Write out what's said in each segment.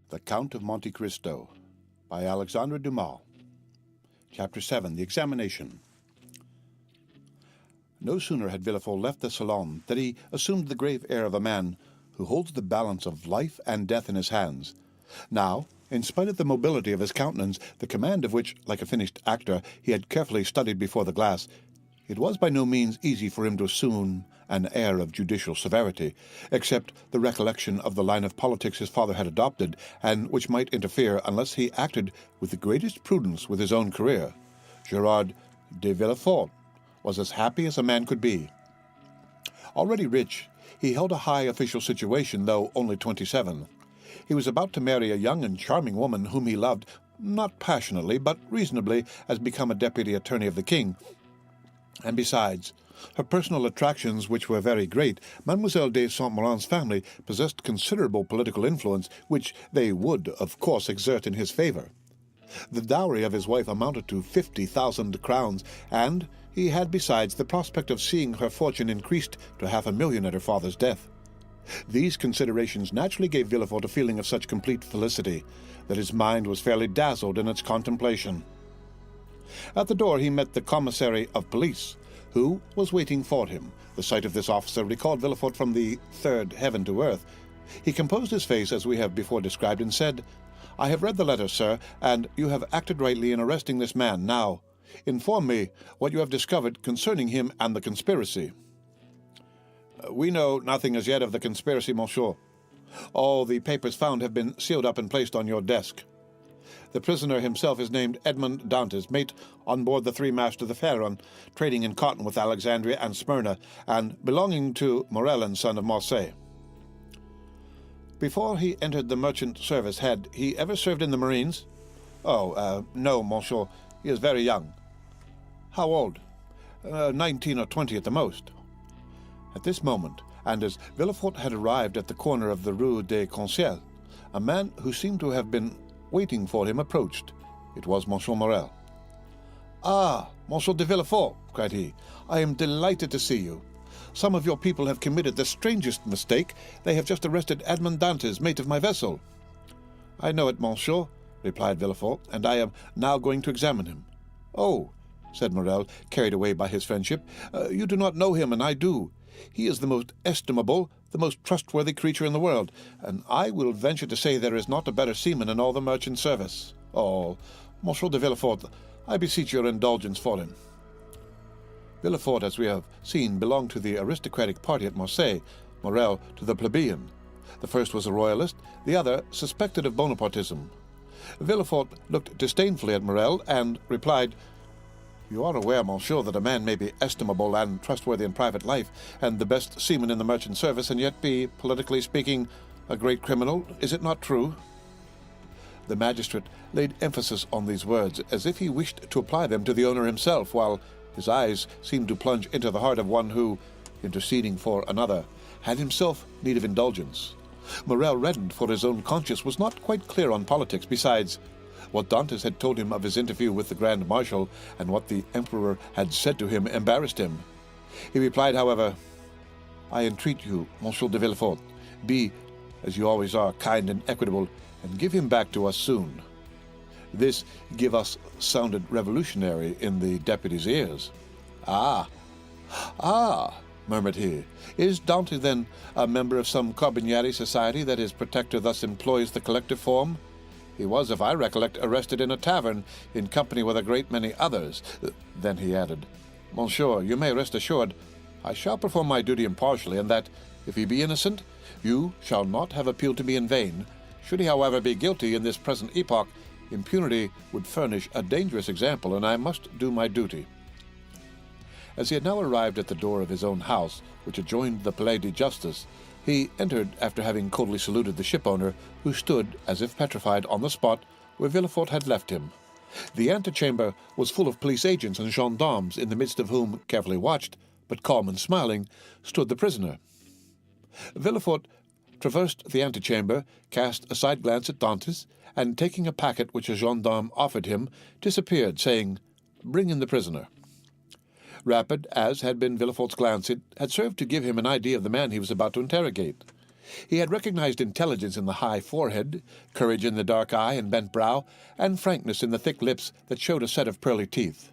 The Count of Monte Cristo by Alexandre Dumas. Chapter 7. The Examination. No sooner had Villefort left the salon than he assumed the grave air of a man who holds the balance of life and death in his hands. Now, in spite of the mobility of his countenance, the command of which, like a finished actor, he had carefully studied before the glass, it was by no means easy for him to assume an air of judicial severity, except the recollection of the line of politics his father had adopted, and which might interfere unless he acted with the greatest prudence with his own career. Gerard de Villefort was as happy as a man could be. Already rich, he held a high official situation, though only 27. He was about to marry a young and charming woman whom he loved, not passionately, but reasonably, as become a deputy attorney of the king. And besides, her personal attractions, which were very great, Mademoiselle de Saint-Méran's family possessed considerable political influence, which they would, of course, exert in his favor. The dowry of his wife amounted to 50,000 crowns, and he had besides the prospect of seeing her fortune increased to 500,000 at her father's death. These considerations naturally gave Villefort a feeling of such complete felicity that his mind was fairly dazzled in its contemplation. At the door he met the commissary of police, who was waiting for him. The sight of this officer recalled Villefort from the third heaven to earth. He composed his face as we have before described, and said, "I have read the letter, sir, and you have acted rightly in arresting this man. Now, inform me what you have discovered concerning him and the conspiracy." "We know nothing as yet of the conspiracy, monsieur. All the papers found have been sealed up and placed on your desk. The prisoner himself is named Edmond Dantes, mate on board the three-master the Pharaon, trading in cotton with Alexandria and Smyrna, and belonging to Morel and son of Marseille. Before he entered the merchant service, had he ever served in the marines?" No, monsieur. He is very young." "How old?" 19 or 20 at the most." At this moment, and as Villefort had arrived at the corner of the Rue des Concierges, a man who seemed to have been waiting for him approached. It was Monsieur Morel. "Ah, Monsieur de Villefort," cried he, "I am delighted to see you. Some of your people have committed the strangest mistake. They have just arrested Edmond Dantes, mate of my vessel." "I know it, monsieur," replied Villefort, "and I am now going to examine him." "Oh," said Morel, carried away by his friendship, "you do not know him, and I do. He is the most estimable, the most trustworthy creature in the world, and I will venture to say there is not a better seaman in all the merchant service. Oh, Monsieur de Villefort, I beseech your indulgence for him." Villefort, as we have seen, belonged to the aristocratic party at Marseille, Morel to the plebeian. The first was a royalist, the other suspected of Bonapartism. Villefort looked disdainfully at Morel and replied, "You are aware, monsieur, that a man may be estimable and trustworthy in private life, and the best seaman in the merchant service, and yet be, politically speaking, a great criminal. Is it not true?" The magistrate laid emphasis on these words, as if he wished to apply them to the owner himself, while his eyes seemed to plunge into the heart of one who, interceding for another, had himself need of indulgence. Morel reddened, for his own conscience was not quite clear on politics. Besides, what Dantes had told him of his interview with the Grand Marshal, and what the Emperor had said to him, embarrassed him. He replied, however, "I entreat you, Monsieur de Villefort, be, as you always are, kind and equitable, and give him back to us soon." This "give us" sounded revolutionary in the deputy's ears. Ah, murmured he. "Is Dante, then, a member of some Carbonieri society that his protector thus employs the collective form? He was, if I recollect, arrested in a tavern, in company with a great many others." Then he added, "Monsieur, you may rest assured, I shall perform my duty impartially, and that, if he be innocent, you shall not have appealed to me in vain. Should he, however, be guilty in this present epoch, impunity would furnish a dangerous example, and I must do my duty." As he had now arrived at the door of his own house, which adjoined the Palais de Justice, he entered after having coldly saluted the shipowner, who stood, as if petrified, on the spot where Villefort had left him. The antechamber was full of police agents and gendarmes, in the midst of whom, carefully watched, but calm and smiling, stood the prisoner. Villefort traversed the antechamber, cast a side glance at Dantes, and taking a packet which a gendarme offered him, disappeared, saying, "Bring in the prisoner." Rapid as had been Villefort's glance, it had served to give him an idea of the man he was about to interrogate. He had recognized intelligence in the high forehead, courage in the dark eye and bent brow, and frankness in the thick lips that showed a set of pearly teeth.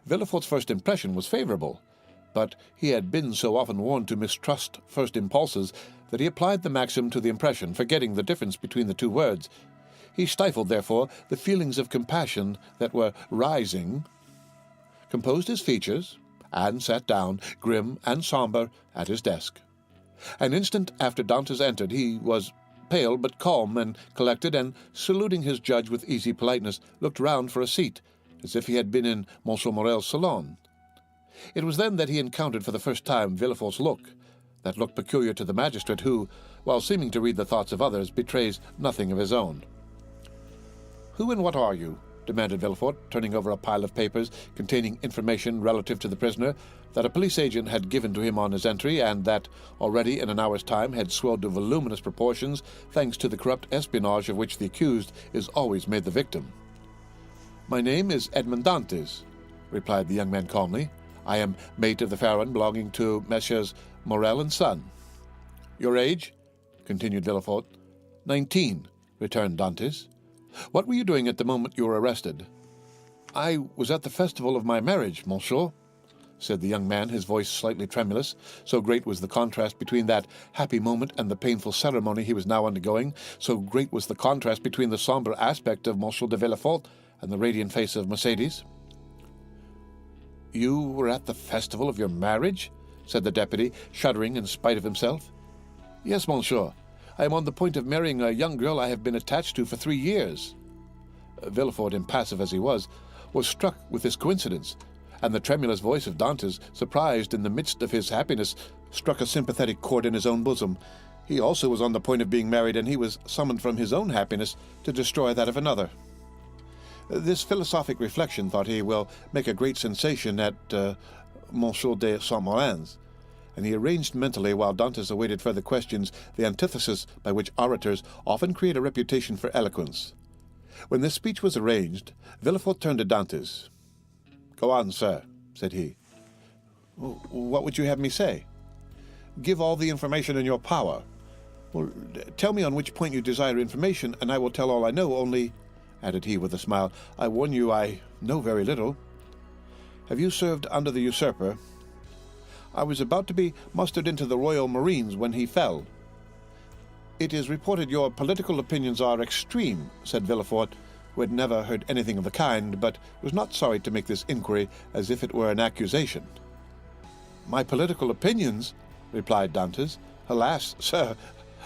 Villefort's first impression was favorable, but he had been so often warned to mistrust first impulses that he applied the maxim to the impression, forgetting the difference between the two words. He stifled, therefore, the feelings of compassion that were rising, composed his features, and sat down, grim and sombre, at his desk. An instant after Dantes entered, he was pale but calm and collected, and, saluting his judge with easy politeness, looked round for a seat, as if he had been in Monsieur Morel's salon. It was then that he encountered for the first time Villefort's look, that look peculiar to the magistrate who, while seeming to read the thoughts of others, betrays nothing of his own. "Who and what are you?" demanded Villefort, turning over a pile of papers containing information relative to the prisoner that a police agent had given to him on his entry, and that, already in an hour's time, had swelled to voluminous proportions, thanks to the corrupt espionage of which the accused is always made the victim. "My name is Edmond Dantes," replied the young man calmly. "I am mate of the Pharaon belonging to Messieurs Morel and Son." "Your age?" continued Villefort. 19, returned Dantes. "What were you doing at the moment you were arrested?" "I was at the festival of my marriage, monsieur," said the young man, his voice slightly tremulous, so great was the contrast between that happy moment and the painful ceremony he was now undergoing, so great was the contrast between the sombre aspect of Monsieur de Villefort and the radiant face of Mercédès. "You were at the festival of your marriage?" said the deputy, shuddering in spite of himself. "Yes, monsieur. I am on the point of marrying a young girl I have been attached to for 3 years. Villefort, impassive as he was struck with this coincidence, and the tremulous voice of Dantes, surprised in the midst of his happiness, struck a sympathetic chord in his own bosom. He also was on the point of being married, and he was summoned from his own happiness to destroy that of another. This philosophic reflection, thought he, will make a great sensation at Monsieur de Saint-Méran's, and he arranged mentally, while Dantes awaited further questions, the antithesis by which orators often create a reputation for eloquence. When this speech was arranged, Villefort turned to Dantes. "Go on, sir," said he. "What would you have me say?" "Give all the information in your power." "Well, tell me on which point you desire information, and I will tell all I know, only," added he with a smile, "I warn you I know very little." "Have you served under the usurper?" "I was about to be mustered into the Royal Marines when he fell." "It is reported your political opinions are extreme," said Villefort, who had never heard anything of the kind, but was not sorry to make this inquiry as if it were an accusation. "My political opinions?" replied Dantes. "Alas, sir,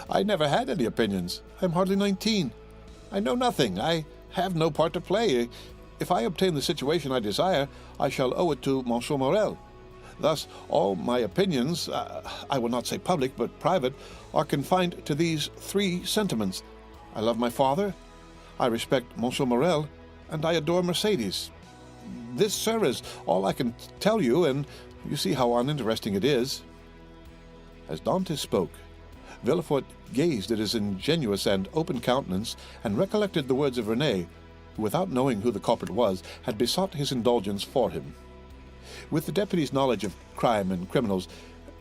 I never had any opinions. I am hardly 19. I know nothing. I have no part to play. If I obtain the situation I desire, I shall owe it to Monsieur Morel. Thus, all my opinions, I will not say public, but private, are confined to these 3 sentiments. I love my father, I respect Monsieur Morel, and I adore Mercédès. This, sir, is all I can tell you, and you see how uninteresting it is." As Dantes spoke, Villefort gazed at his ingenuous and open countenance, and recollected the words of Renée, who, without knowing who the culprit was, had besought his indulgence for him. With the deputy's knowledge of crime and criminals,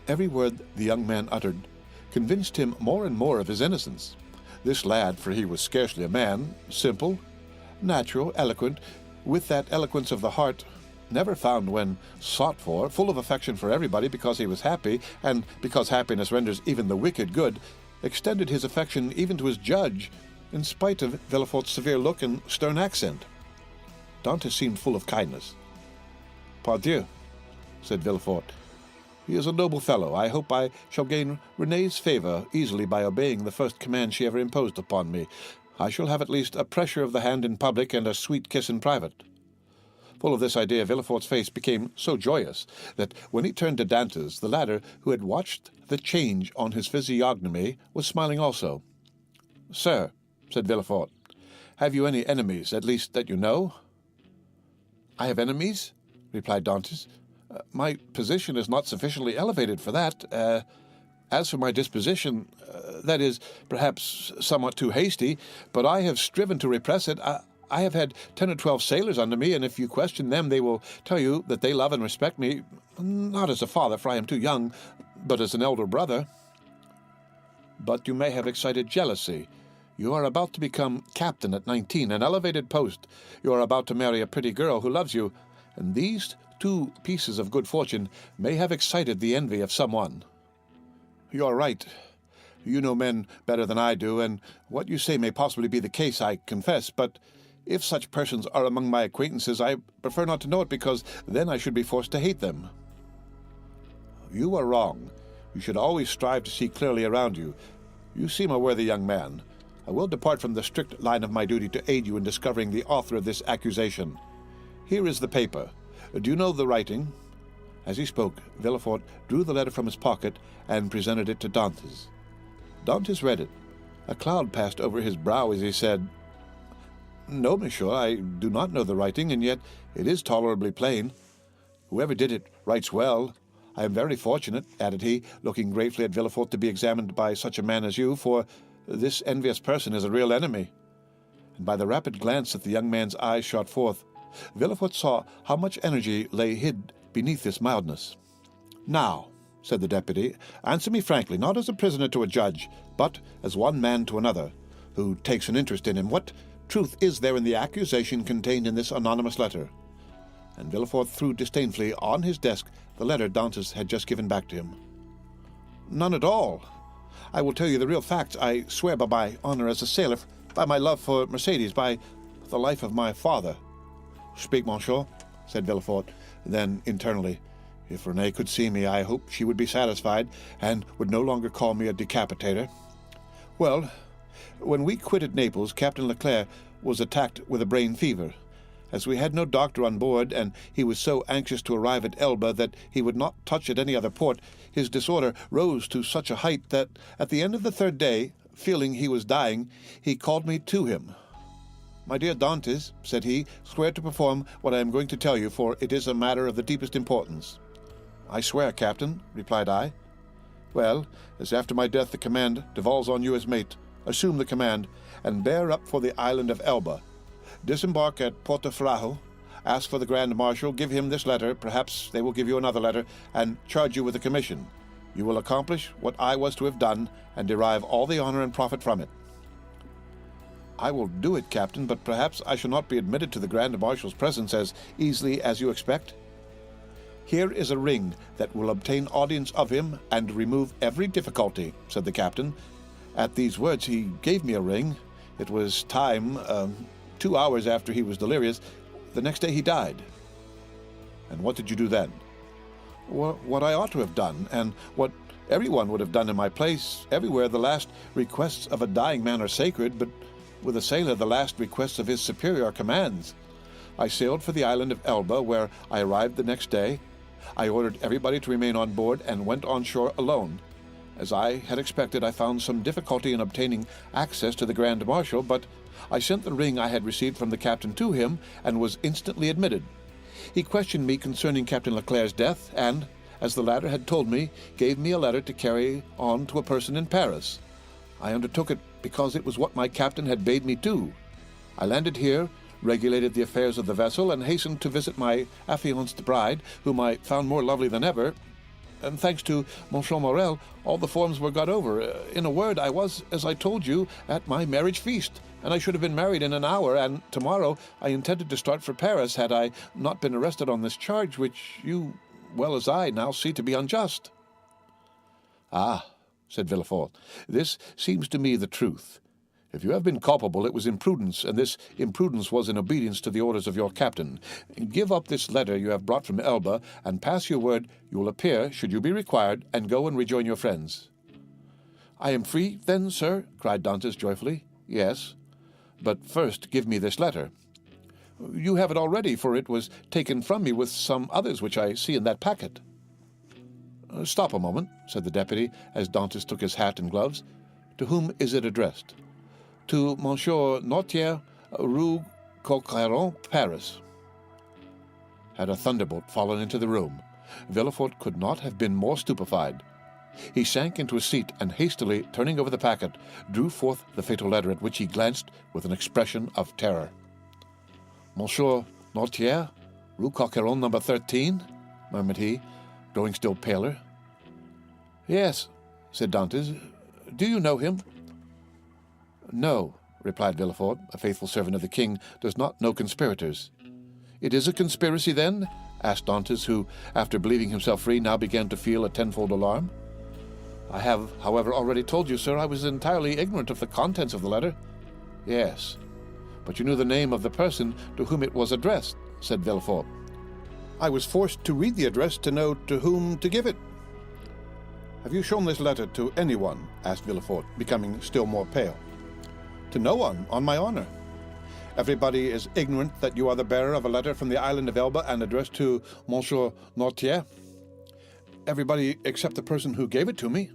every word the young man uttered convinced him more and more of his innocence. This lad, for he was scarcely a man, simple, natural, eloquent, with that eloquence of the heart never found when sought for, full of affection for everybody because he was happy, and because happiness renders even the wicked good, extended his affection even to his judge, in spite of Villefort's severe look and stern accent. Dantes seemed full of kindness. "Pardieu," said Villefort, "he is a noble fellow. I hope I shall gain Renée's favor easily by obeying the first command she ever imposed upon me. I shall have at least a pressure of the hand in public and a sweet kiss in private." Full of this idea, Villefort's face became so joyous that when he turned to Dantes, the latter, who had watched the change on his physiognomy, was smiling also. "Sir," said Villefort, "have you any enemies, at least that you know?" "I have enemies?" replied Dantes. "My position is not sufficiently elevated for that. As for my disposition, that is, perhaps, somewhat too hasty, but I have striven to repress it. I have had 10 or 12 sailors under me, and if you question them, they will tell you that they love and respect me, not as a father, for I am too young, but as an elder brother." but you may have excited jealousy. You are about to become captain at 19, an elevated post. You are about to marry a pretty girl who loves you, and these two pieces of good fortune may have excited the envy of someone. You are right. You know men better than I do, and what you say may possibly be the case, I confess, but if such persons are among my acquaintances, I prefer not to know it, because then I should be forced to hate them. You are wrong. You should always strive to see clearly around you. You seem a worthy young man. I will depart from the strict line of my duty to aid you in discovering the author of this accusation. Here is the paper. Do you know the writing?" As he spoke, Villefort drew the letter from his pocket and presented it to Dantes. Dantes read it. A cloud passed over his brow as he said, "No, monsieur, I do not know the writing, and yet it is tolerably plain. Whoever did it writes well. I am very fortunate," added he, looking gravely at Villefort, "to be examined by such a man as you, for this envious person is a real enemy." And by the rapid glance that the young man's eyes shot forth, Villefort saw how much energy lay hid beneath this mildness. "Now," said the deputy, "answer me frankly, not as a prisoner to a judge, but as one man to another, who takes an interest in him. What truth is there in the accusation contained in this anonymous letter?" And Villefort threw disdainfully on his desk the letter Dantes had just given back to him. "None at all. I will tell you the real facts. I swear by my honor as a sailor, by my love for Mercedes, by the life of my father." "Speak, monsieur," said Villefort. Then, internally, "If Renée could see me, I hope she would be satisfied, and would no longer call me a decapitator. Well, when we quitted Naples, Captain Leclerc was attacked with a brain fever. As we had no doctor on board, and he was so anxious to arrive at Elba that he would not touch at any other port, his disorder rose to such a height that, at the end of the third day, feeling he was dying, he called me to him. 'My dear Dantes,' said he, 'swear to perform what I am going to tell you, for it is a matter of the deepest importance.' 'I swear, Captain,' replied I. 'Well, as after my death the command devolves on you as mate, assume the command, and bear up for the island of Elba. Disembark at Porto-Ferrajo, ask for the Grand Marshal, give him this letter, perhaps they will give you another letter, and charge you with a commission. You will accomplish what I was to have done, and derive all the honor and profit from it.' 'I will do it, Captain, but perhaps I shall not be admitted to the Grand Marshal's presence as easily as you expect.' 'Here is a ring that will obtain audience of him and remove every difficulty,' said the captain. At these words he gave me a ring. It was time, 2 hours after he was delirious. The next day he died." "And what did you do then?" "What I ought to have done, and what everyone would have done in my place. Everywhere the last requests of a dying man are sacred, but with a sailor the last requests of his superior are commands. I sailed for the island of Elba, where I arrived the next day. I ordered everybody to remain on board, and went on shore alone. As I had expected, I found some difficulty in obtaining access to the Grand Marshal, but I sent the ring I had received from the captain to him, and was instantly admitted. He questioned me concerning Captain Leclerc's death, and, as the latter had told me, gave me a letter to carry on to a person in Paris. I undertook it because it was what my captain had bade me do. I landed here, regulated the affairs of the vessel, and hastened to visit my affianced bride, whom I found more lovely than ever, and thanks to Monsieur Morel, all the forms were got over. In a word, I was, as I told you, at my marriage feast, and I should have been married in an hour, and tomorrow I intended to start for Paris had I not been arrested on this charge, which you, well as I, now see to be unjust." "Ah," said Villefort, "this seems to me the truth. If you have been culpable, it was imprudence, and this imprudence was in obedience to the orders of your captain. Give up this letter you have brought from Elba, and pass your word you will appear, should you be required, and go and rejoin your friends." "I am free, then, sir?" cried Dantes joyfully. "Yes, but first give me this letter." "You have it already, for it was taken from me with some others which I see in that packet." "Stop a moment," said the deputy, as Dantes took his hat and gloves. "To whom is it addressed?" "To Monsieur Noirtier, Rue Coqueron, Paris." Had a thunderbolt fallen into the room, Villefort could not have been more stupefied. He sank into a seat, and hastily turning over the packet, drew forth the fatal letter, at which he glanced with an expression of terror. "Monsieur Noirtier, Rue Coqueron, number 13, murmured he, growing still paler. "Yes," said Dantes, Do you know him?" "No," replied Villefort. "A faithful servant of the king does not know conspirators." "It is a conspiracy, then?" asked Dantes, who, after believing himself free, now began to feel a tenfold alarm. "I have, however, already told you, sir, I was entirely ignorant of the contents of the letter." "Yes, but you knew the name of the person to whom it was addressed," said Villefort. "I was forced to read the address to know to whom to give it." "Have you shown this letter to anyone?" asked Villefort, becoming still more pale. "To no one, on my honor. Everybody is ignorant that you are the bearer of a letter from the island of Elba and addressed to Monsieur Noirtier. Everybody except the person who gave it to me.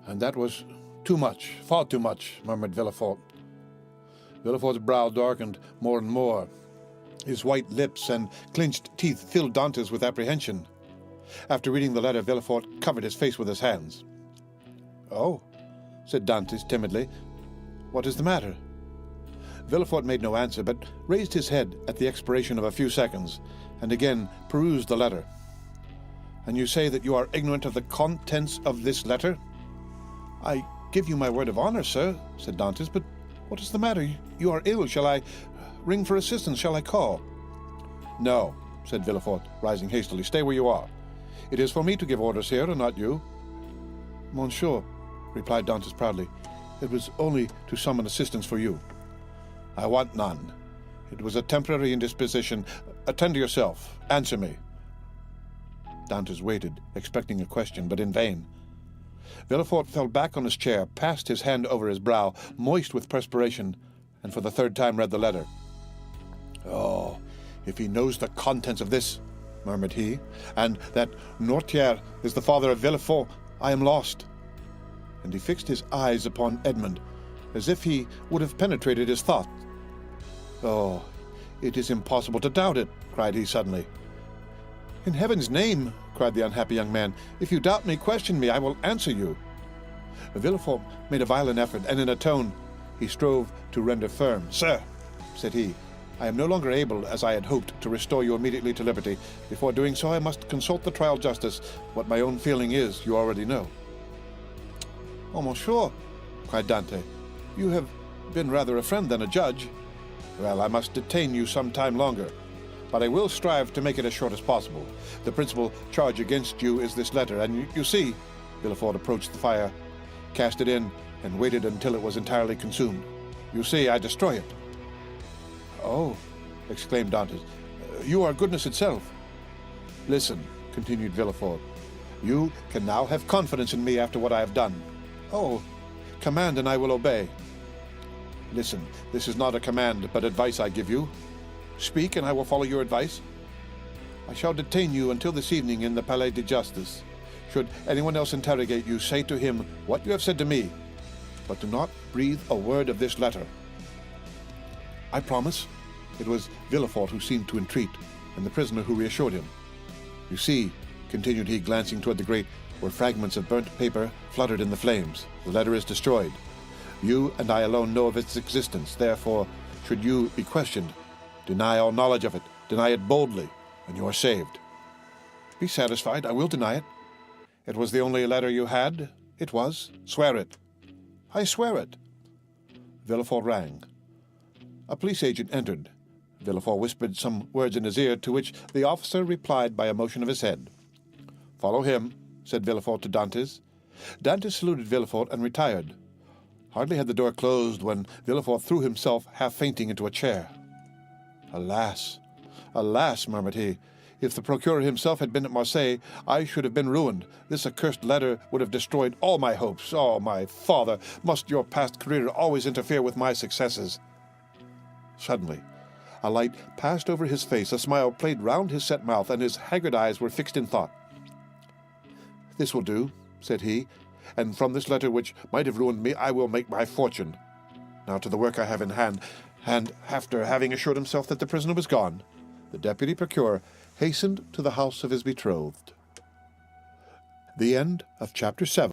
And that was too much, far too much," murmured Villefort. Villefort's brow darkened more and more. His white lips and clenched teeth filled Dantes with apprehension. After reading the letter, Villefort covered his face with his hands. "Oh," said Dantes timidly. "What is the matter?" Villefort made no answer, but raised his head at the expiration of a few seconds, and again perused the letter. "And you say that you are ignorant of the contents of this letter?" "I give you my word of honor, sir," said Dantes, "but what is the matter? You are ill. Shall I ring for assistance? Shall I call?" "No," said Villefort, rising hastily. "Stay where you are. It is for me to give orders here, and not you." "Monsieur," replied Dantes proudly, "it was only to summon assistance for you." "I want none. It was a temporary indisposition. Attend to yourself. Answer me." Dantes waited, expecting a question, but in vain. Villefort fell back on his chair, passed his hand over his brow, moist with perspiration, and for the third time read the letter. "Oh, if he knows the contents of this," murmured he, "and that Noirtier is the father of Villefort, I am lost." And he fixed his eyes upon Edmond, as if he would have penetrated his thought. "Oh, it is impossible to doubt it," cried he suddenly. "In heaven's name," cried the unhappy young man, "if you doubt me, question me. I will answer you." Villefort made a violent effort, and in a tone he strove to render firm. "Sir," said he, "I am no longer able, as I had hoped, to restore you immediately to liberty. Before doing so, I must consult the trial justice. What my own feeling is, you already know." "Oh, monsieur," cried Dante, "you have been rather a friend than a judge." "Well, I must detain you some time longer, but I will strive to make it as short as possible. The principal charge against you is this letter, and you see—" Villefort approached the fire, cast it in, and waited until it was entirely consumed. "You see, I destroy it." "Oh," exclaimed Dantes, "you are goodness itself." "Listen," continued Villefort, "you can now have confidence in me after what I have done." "Oh, command and I will obey." "Listen, this is not a command, but advice I give you. Speak, and I will follow your advice. I shall detain you until this evening in the Palais de Justice. Should anyone else interrogate you, say to him what you have said to me, but do not breathe a word of this letter." "I promise." It was Villefort who seemed to entreat, and the prisoner who reassured him. "You see," continued he, glancing toward the grate, where fragments of burnt paper fluttered in the flames. "The letter is destroyed. You and I alone know of its existence. Therefore, should you be questioned, deny all knowledge of it. Deny it boldly, and you are saved." "Be satisfied. I will deny it." "It was the only letter you had?" "It was." "Swear it." "I swear it." Villefort rang. A police agent entered. Villefort whispered some words in his ear, to which the officer replied by a motion of his head. "Follow him," said Villefort to Dantes. Dantes saluted Villefort and retired. Hardly had the door closed when Villefort threw himself, half fainting, into a chair. "Alas, alas," murmured he, "if the procureur himself had been at Marseilles, I should have been ruined. This accursed letter would have destroyed all my hopes. Oh, my father, must your past career always interfere with my successes?" Suddenly, a light passed over his face, a smile played round his set mouth, and his haggard eyes were fixed in thought. "This will do," said he, "and from this letter, which might have ruined me, I will make my fortune. Now to the work I have in hand." And after having assured himself that the prisoner was gone, the deputy procureur hastened to the house of his betrothed. The end of chapter 7.